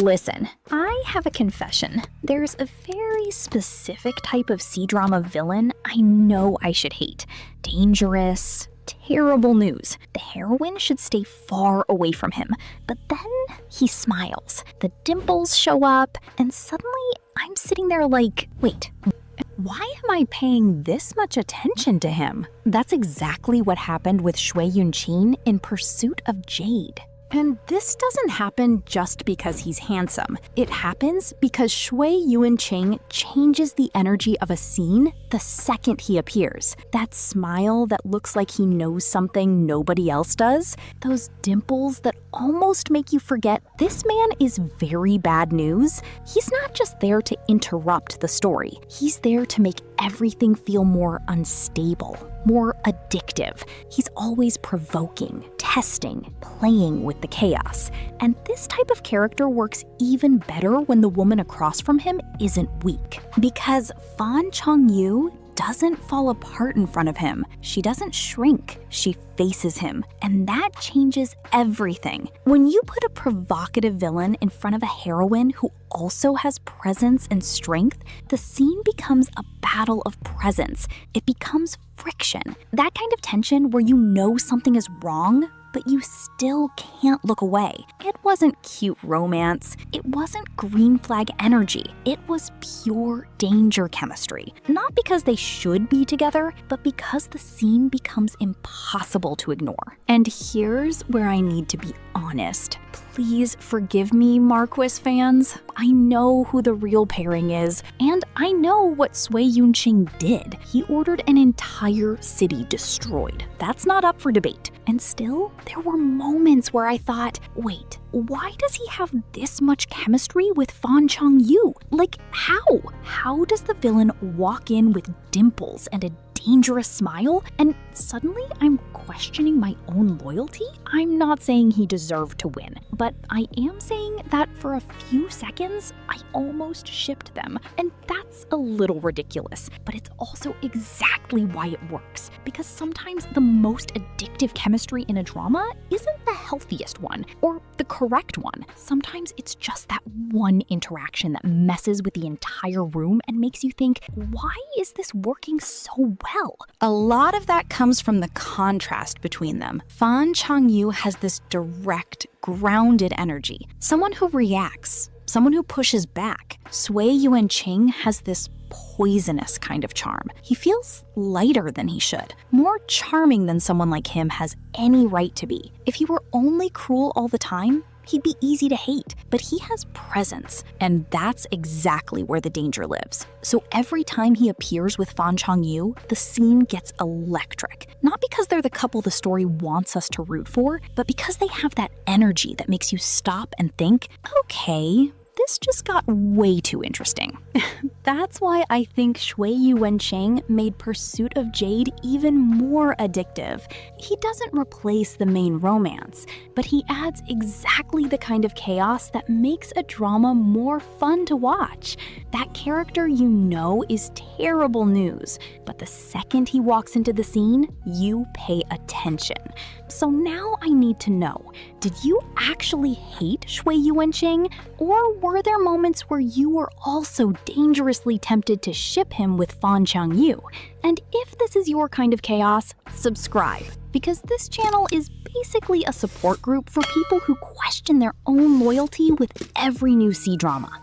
Listen, I have a confession. There's a very specific type of C-drama villain I know I should hate. Dangerous, terrible news. The heroine should stay far away from him. But then he smiles. The dimples show up, and suddenly I'm sitting there like, wait, why am I paying this much attention to him? That's exactly what happened with Sui Yuanqing in Pursuit of Jade. And this doesn't happen just because he's handsome. It happens because Cui Yunqing changes the energy of a scene the second he appears. That smile that looks like he knows something nobody else does, those dimples that almost make you forget this man is very bad news. He's not just there to interrupt the story. He's there to make everything feel more unstable, more addictive. He's always provoking, testing, playing with the chaos. And this type of character works even better when the woman across from him isn't weak. Because Fan Changyu doesn't fall apart in front of him. She doesn't shrink. She faces him. And that changes everything. When you put a provocative villain in front of a heroine who also has presence and strength, the scene becomes a battle of presence. It becomes friction. That kind of tension where you know something is wrong, but you still can't look away. It wasn't cute romance. It wasn't green flag energy. It was pure danger chemistry. Not because they should be together, but because the scene becomes impossible to ignore. And here's where I need to be honest. Please forgive me, Marquis fans. I know who the real pairing is, and I know what Sui Yuanqing did. He ordered an entire city destroyed. That's not up for debate. And still, there were moments where I thought, wait, why does he have this much chemistry with Fan Changyu? Like, how? How does the villain walk in with dimples and a dangerous smile, and suddenly I'm questioning my own loyalty? I'm not saying he deserved to win, but I am saying that for a few seconds, I almost shipped them. And that's a little ridiculous, but it's also exactly why it works. Because sometimes the most addictive chemistry in a drama isn't the healthiest one, or the correct one. Sometimes it's just that one interaction that messes with the entire room and makes you think, why is this working so well? A lot of that comes from the contrast between them. Fan Changyu has this direct, grounded energy. Someone who reacts, someone who pushes back. Sui Yuanqing has this poisonous kind of charm. He feels lighter than he should, more charming than someone like him has any right to be. If he were only cruel all the time, he'd be easy to hate, but he has presence, and that's exactly where the danger lives. So every time he appears with Fan Changyu, the scene gets electric. Not because they're the couple the story wants us to root for, but because they have that energy that makes you stop and think, okay, this just got way too interesting. That's why I think Cui Yunqing made Pursuit of Jade even more addictive. He doesn't replace the main romance, but he adds exactly the kind of chaos that makes a drama more fun to watch. That character you know is terrible news, but the second he walks into the scene, you pay attention. So now I need to know, did you actually hate Cui Yunqing, or were there moments where you were also dangerously tempted to ship him with Fan Changyu? And if this is your kind of chaos, subscribe, because this channel is basically a support group for people who question their own loyalty with every new C-drama.